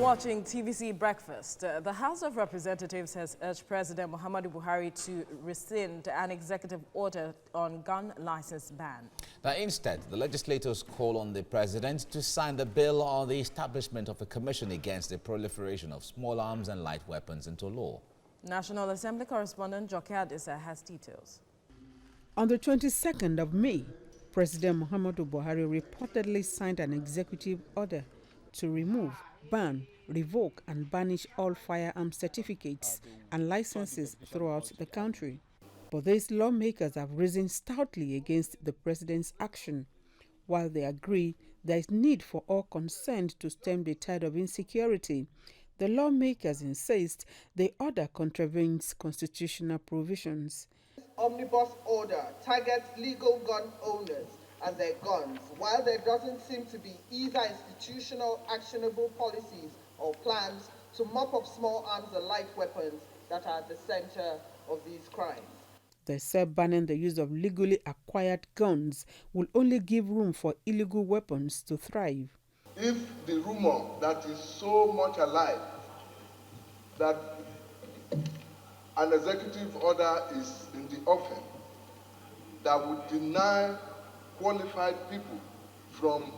watching TVC Breakfast. The House of Representatives has urged President Muhammadu Buhari to rescind an executive order on gun license ban. Now, instead, the legislators call on the president to sign the bill on the establishment of a commission against the proliferation of small arms and light weapons into law. National Assembly correspondent Joke Adisa has details. On the 22nd of May, President Muhammadu Buhari reportedly signed an executive order to remove, ban, revoke and banish all firearm certificates and licenses throughout the country. But these lawmakers have risen stoutly against the president's action. While they agree there is need for all concerned to stem the tide of insecurity, the lawmakers insist the order contravenes constitutional provisions. This omnibus order targets legal gun owners and their guns, while there doesn't seem to be either institutional actionable policies or plans to mop up small arms and light weapons that are at the center of these crimes. They say banning the use of legally acquired guns will only give room for illegal weapons to thrive. If the rumor that is so much alive that an executive order is in the offing that would deny qualified people from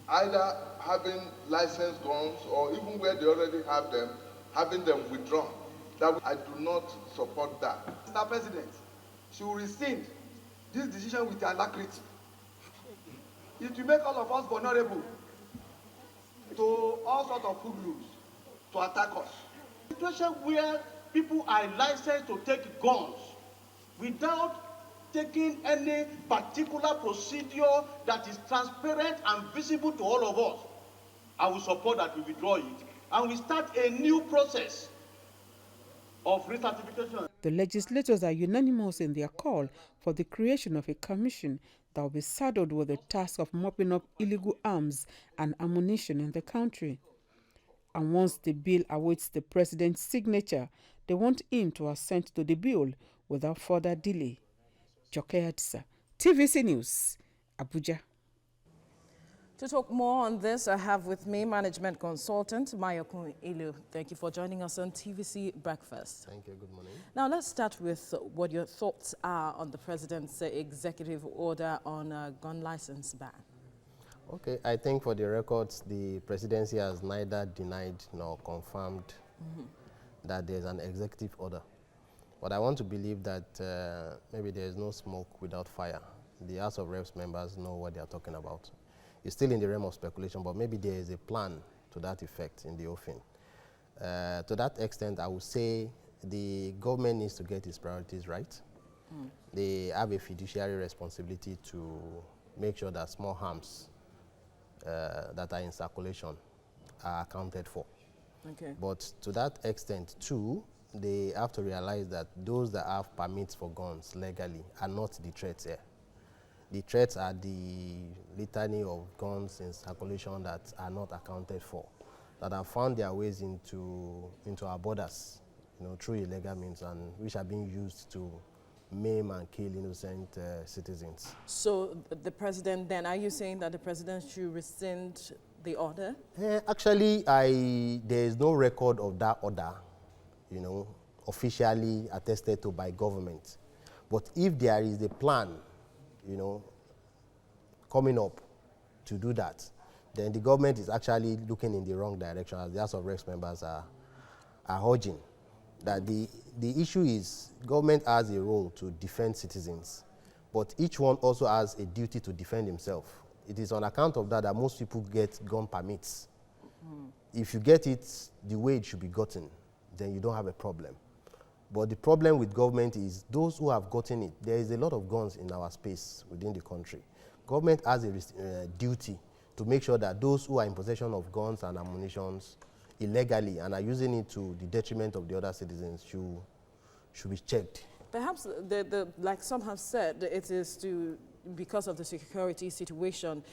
either having licensed guns or even where they already have them, having them withdrawn. I do not support that. Mr. President should rescind this decision with alacrity. It will make all of us vulnerable to all sorts of hoodlums to attack us. A situation where people are licensed to take guns without taking any particular procedure that is transparent and visible to all of us, I will support that we withdraw it and we start a new process of recertification. The legislators are unanimous in their call for the creation of a commission that will be saddled with the task of mopping up illegal arms and ammunition in the country. And once the bill awaits the president's signature, they want him to assent to the bill without further delay. Joke Adisa, TVC News, Abuja. To talk more on this, I have with me management consultant Mayokun Ilu. Thank you for joining us on TVC Breakfast. Thank you. Good morning. Now let's start with what your thoughts are on the president's executive order on gun license ban. Okay, I think for the records, the presidency has neither denied nor confirmed that there's an executive order. But I want to believe that maybe there is no smoke without fire. The House of Reps members know what they are talking about. It's still in the realm of speculation, but maybe there is a plan to that effect in the offing. To that extent, I would say the government needs to get its priorities right. They have a fiduciary responsibility to make sure that small arms that are in circulation are accounted for. Okay. But to that extent, too, they have to realize that those that have permits for guns legally are not the threats here. The threats are the litany of guns in circulation that are not accounted for, that have found their ways into our borders, through illegal means, and which are being used to maim and kill innocent citizens. So the president, then, are you saying that the president should rescind the order? Actually, there is no record of that order, officially attested to by government. But if there is a plan, coming up to do that, then the government is actually looking in the wrong direction, as the House of Reps members are urging. That the issue is government has a role to defend citizens, but each one also has a duty to defend himself. It is on account of that that most people get gun permits. If you get it the way it should be gotten, then you don't have a problem. But the problem with government is those who have gotten it, there is a lot of guns in our space within the country. Government has a duty to make sure that those who are in possession of guns and ammunition illegally and are using it to the detriment of the other citizens should be checked. Perhaps, like some have said, it is because of the security situation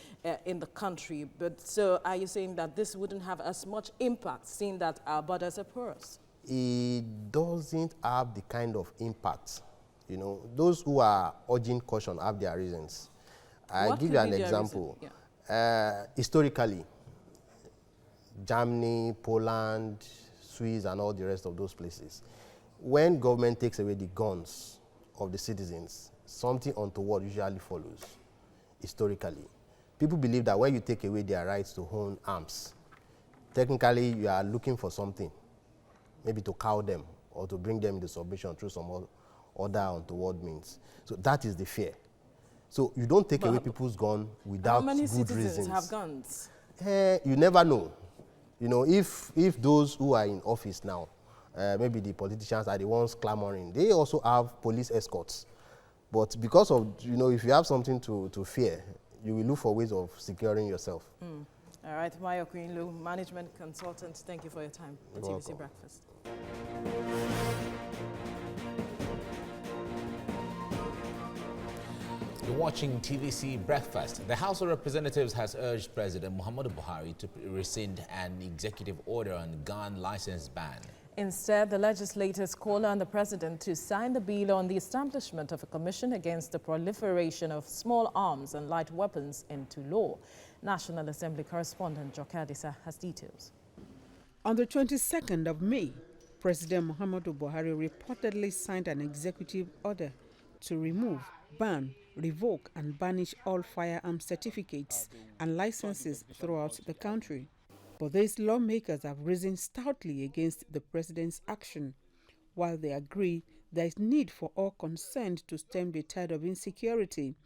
in the country. But so are you saying that this wouldn't have as much impact, seeing that our borders are porous? It doesn't have the kind of impact. Those who are urging caution have their reasons. I'll give you an example. Yeah. Historically, Germany, Poland, Swiss, and all the rest of those places. When government takes away the guns of the citizens, something untoward usually follows, historically. People believe that when you take away their rights to own arms, technically you are looking for something, maybe to cow them or to bring them into submission through some other untoward means. So that is the fear. So you don't take away people's gun without how many good citizens reasons. have guns? You never know. You know, if those who are in office now, maybe the politicians are the ones clamoring, they also have police escorts. But because of, you know, if you have something to fear, you will look for ways of securing yourself. All right, Mayo Queenlu, management consultant, thank you for your time on You're TVC welcome. Breakfast. You're watching TVC Breakfast. The House of Representatives has urged President Muhammadu Buhari to rescind an executive order on gun license ban. Instead, the legislators call on the president to sign the bill on the establishment of a commission against the proliferation of small arms and light weapons into law. National Assembly correspondent Joke Adisa has details. On the 22nd of May, President Muhammadu Buhari reportedly signed an executive order to remove, ban, revoke and banish all firearm certificates and licenses throughout the country. But these lawmakers have risen stoutly against the president's action, while they agree there is need for all concerned to stem the tide of insecurity.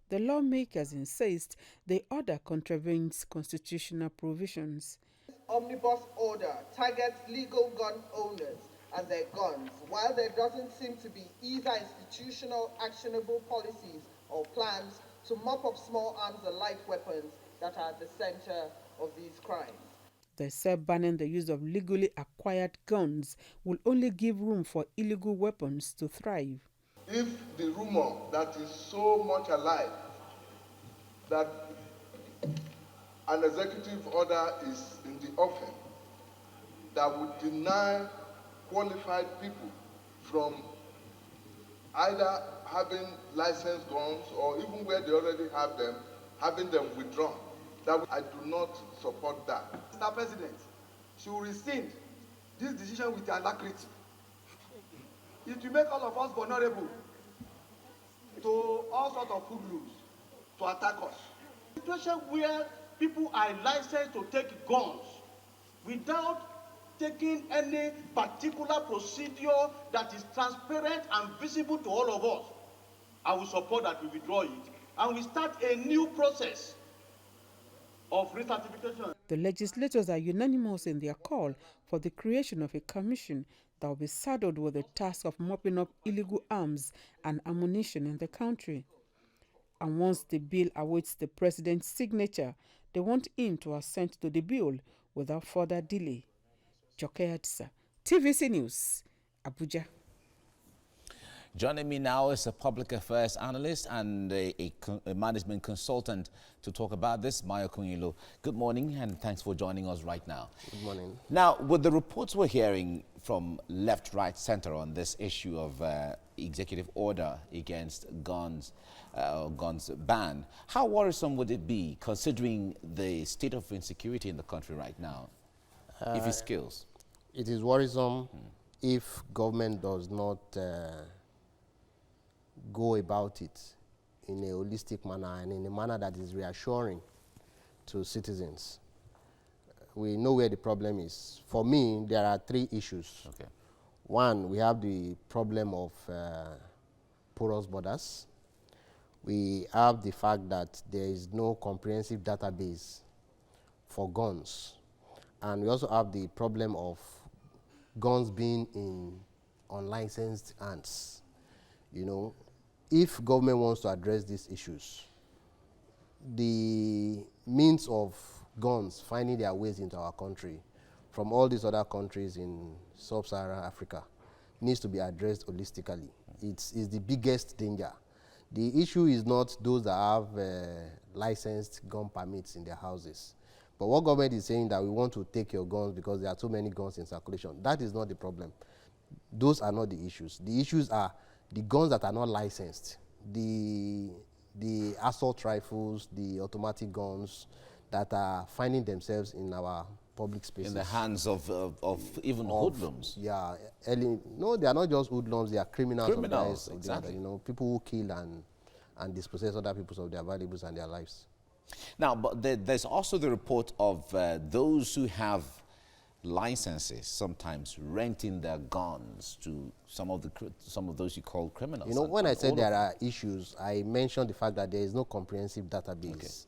The lawmakers insist the order contravenes constitutional provisions. Omnibus order targets legal gun owners as their guns, while there doesn't seem to be either institutional actionable policies or plans to mop up small arms and light weapons that are at the center of these crimes. They say banning the use of legally acquired guns will only give room for illegal weapons to thrive. If the rumor that is so much alive that an executive order is in the offing that would deny qualified people from either having licensed guns or even where they already have them, having them withdrawn. I do not support that. Mr. President should rescind this decision with alacrity. It will make all of us vulnerable to all sorts of hoodlums to attack us. A situation where people are licensed to take guns without taking any particular procedure that is transparent and visible to all of us. I will support that we withdraw it and we start a new process of recertification. The legislators are unanimous in their call for the creation of a commission that will be saddled with the task of mopping up illegal arms and ammunition in the country. And once the bill awaits the president's signature, they want him to assent to the bill without further delay. Joke Adisa, TVC News, Abuja. Joining me now is a public affairs analyst and a management consultant to talk about this, Mayo Queenlu. Good morning and thanks for joining us right now. Good morning. Now, with the reports we're hearing from left, right, center on this issue of executive order against guns ban, how worrisome would it be considering the state of insecurity in the country right now, if it scales? It is worrisome if government does not go about it in a holistic manner and in a manner that is reassuring to citizens. We know where the problem is. For me, there are three issues. Okay. One, we have the problem of porous borders. We have the fact that there is no comprehensive database for guns. And we also have the problem of guns being in unlicensed hands. You know, if government wants to address these issues, the means of guns finding their ways into our country from all these other countries in sub-Saharan Africa needs to be addressed holistically. It's the biggest danger. The issue is not those that have licensed gun permits in their houses. But what government is saying that we want to take your guns because there are too many guns in circulation. That is not the problem. Those are not the issues. The issues are the guns that are not licensed, the assault rifles, the automatic guns that are finding themselves in our public spaces. In the hands of even hoodlums. Yeah, no, they are not just hoodlums, they are criminals. Criminals, exactly. You know, people who kill and dispossess other people of their valuables and their lives. Now, but there's also the report of those who have licenses sometimes renting their guns to some of those you call criminals. You know, when I said there are issues, I mentioned the fact that there is no comprehensive database.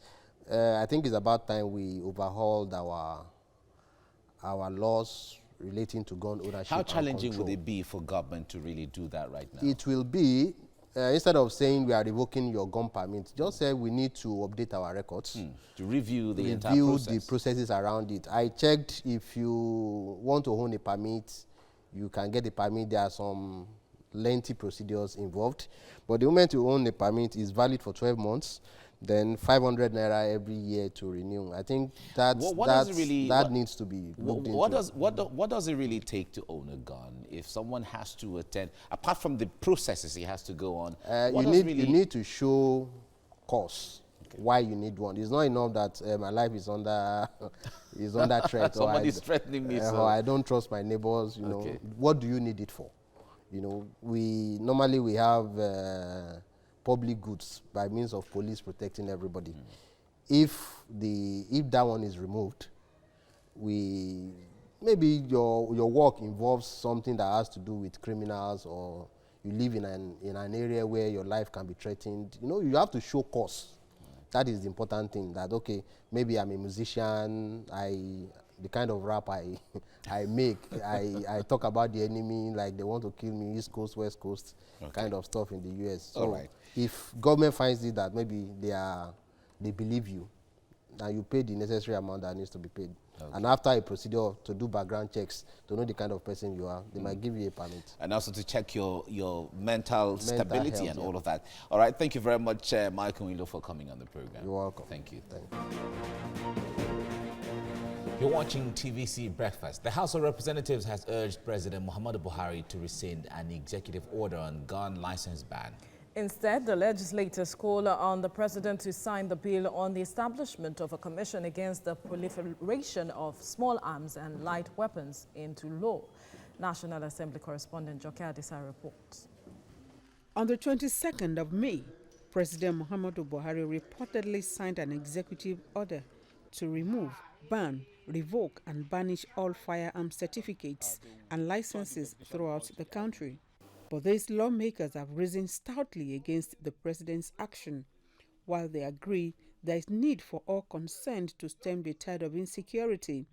Okay. I think it's about time we overhauled our laws relating to gun ownership. How challenging would it be for government to really do that right now? It will be, instead of saying we are revoking your gun permit, just say we need to update our records. To review the entire process. Review the processes around it. I checked, if you want to own a permit, you can get a permit. There are some lengthy procedures involved. But the moment you own a permit is valid for 12 months, then 500 naira every year to renew. I think that needs to be looked into. What does it really take to own a gun? If someone has to attend, apart from the processes he has to go on, you need to show cause why you need one. It's not enough that my life is under threat. Somebody's threatening me. Or I don't trust my neighbors. You know, what do you need it for? You know, normally we have public goods by means of police protecting everybody. If that one is removed, maybe your work involves something that has to do with criminals, or you live in an area where your life can be threatened. You know, you have to show cause. That is the important thing. That maybe I'm a musician. The kind of rap I make, I talk about the enemy, like they want to kill me, East Coast, West Coast, kind of stuff in the US. So if government finds it that maybe they believe you, and you pay the necessary amount that needs to be paid. And after a procedure to do background checks to know the kind of person you are, they might give you a permit. And also to check your mental stability health, and all of that. All right, thank you very much, Michael Wilo, for coming on the program. You're welcome. Thank you. You're watching TVC Breakfast. The House of Representatives has urged President Muhammadu Buhari to rescind an executive order on gun license ban. Instead, the legislators call on the president to sign the bill on the establishment of a commission against the proliferation of small arms and light weapons into law. National Assembly correspondent Joke Adisa reports. On the 22nd of May, President Muhammadu Buhari reportedly signed an executive order to remove, ban, revoke and banish all firearm certificates and licenses throughout the country. But these lawmakers have risen stoutly against the president's action, while they agree there is need for all concerned to stem the tide of insecurity.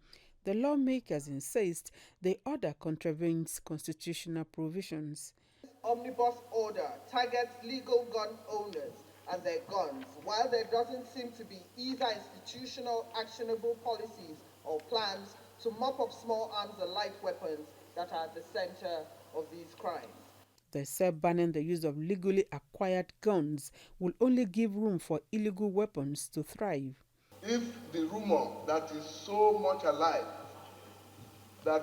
The lawmakers insist the order contravenes constitutional provisions. This omnibus order targets legal gun owners and their guns, while there doesn't seem to be either institutional actionable policies or plans to mop up small arms and light weapons that are at the center of these crimes. They say banning the use of legally acquired guns will only give room for illegal weapons to thrive. If the rumor that is so much alive that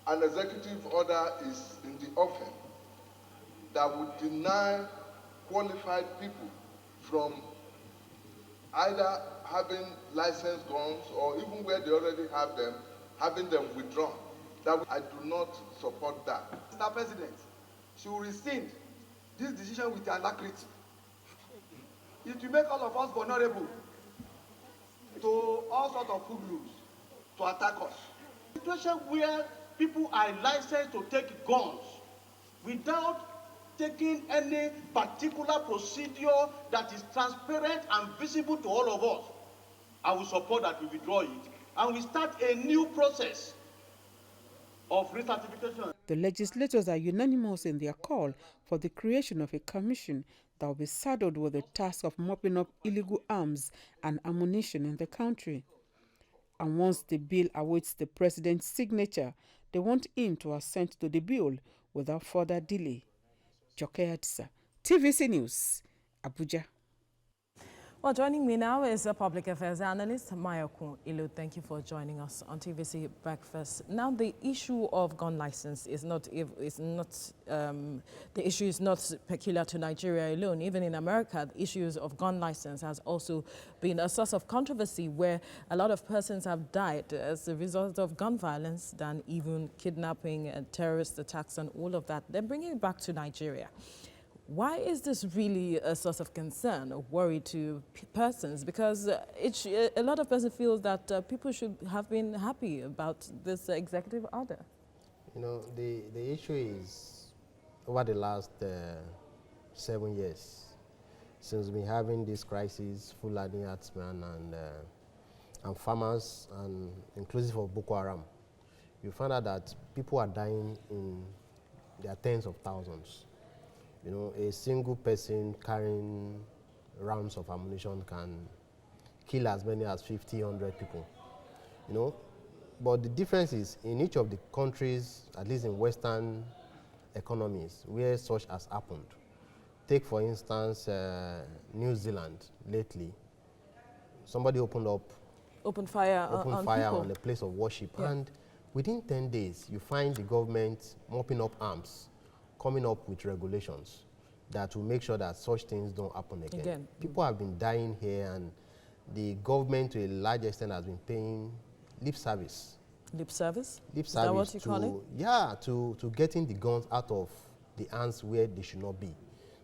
an executive order is in the offing that would deny qualified people from either having licensed guns or even where they already have them, having them withdrawn, I do not support that. Mr. President should rescind this decision with alacrity. It will make all of us vulnerable to all sorts of hoodlums to attack us. A situation where people are licensed to take guns without taking any particular procedure that is transparent and visible to all of us, I will support that we withdraw it and we start a new process of recertification. The legislators are unanimous in their call for the creation of a commission that will be saddled with the task of mopping up illegal arms and ammunition in the country. And once the bill awaits the president's signature, they want him to assent to the bill without further delay. Joke Adisa, TVC News, Abuja. Well, joining me now is a public affairs analyst, Mayokun Ilu. Thank you for joining us on TVC Breakfast. Now, the issue of gun license the issue is not peculiar to Nigeria alone. Even in America, the issues of gun license has also been a source of controversy where a lot of persons have died as a result of gun violence than even kidnapping and terrorist attacks and all of that. Then bringing it back to Nigeria. Why is this really a source of concern or worry to persons? Because a lot of persons feel that people should have been happy about this executive order. You know, the issue is over the last 7 years, since we've been having this crisis, Fulani herdsmen and farmers, and inclusive of Boko Haram, you find out that people are dying in their tens of thousands. You know, a single person carrying rounds of ammunition can kill as many as 50, 100 people. You know, but the difference is in each of the countries, at least in Western economies, where such has happened. Take, for instance, New Zealand lately. Somebody opened fire on a place of worship, yeah. And within 10 days, you find the government mopping up arms, coming up with regulations that will make sure that such things don't happen again. People have been dying here, and the government, to a large extent, has been paying lip service. Lip service? Lip service. Is that what you call it? Yeah, to getting the guns out of the hands where they should not be.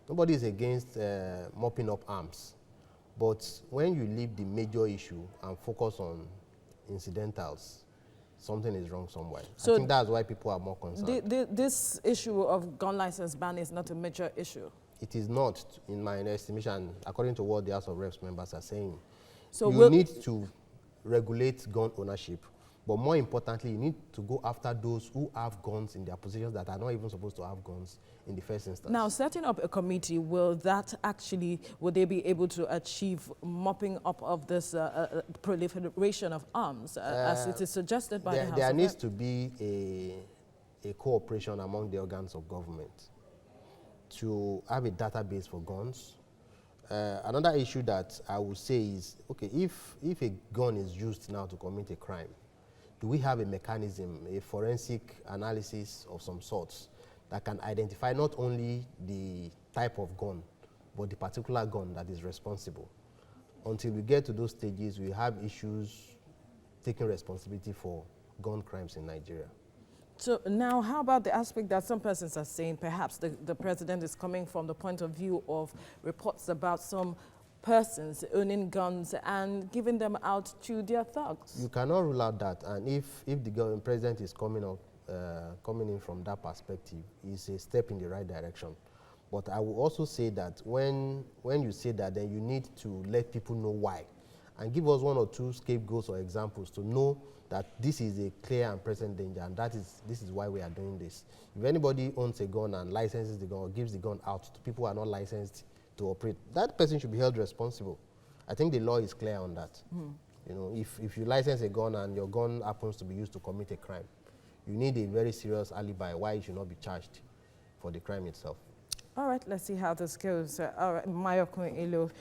Nobody is against mopping up arms. But when you leave the major issue and focus on incidentals, something is wrong somewhere. So I think that's why people are more concerned. This issue of gun license ban is not a major issue? It is not, in my estimation, according to what the House of Reps members are saying. So you need to regulate gun ownership, but more importantly, you need to go after those who have guns in their positions that are not even supposed to have guns in the first instance. Now, setting up a committee, will they be able to achieve mopping up of this proliferation of arms, as it is suggested by the House of Reps? There needs to be a cooperation among the organs of government to have a database for guns. Another issue that I would say is, okay, if a gun is used now to commit a crime, do we have a mechanism, a forensic analysis of some sorts that can identify not only the type of gun, but the particular gun that is responsible? Until we get to those stages, we have issues taking responsibility for gun crimes in Nigeria. So now, how about the aspect that some persons are saying perhaps the president is coming from the point of view of reports about some persons owning guns and giving them out to their thugs? You cannot rule out that, and if the president is coming in from that perspective, it's a step in the right direction. But I will also say that when you say that, then you need to let people know why, and give us one or two scapegoats or examples to know that this is a clear and present danger, and this is why we are doing this. If anybody owns a gun and licenses the gun or gives the gun out to people who are not licensed to operate, that person should be held responsible. I think the law is clear on that. You know, if you license a gun and your gun happens to be used to commit a crime, you need a very serious alibi why you should not be charged for the crime itself. All right, let's see how this goes. All right, Mayokun Ilu,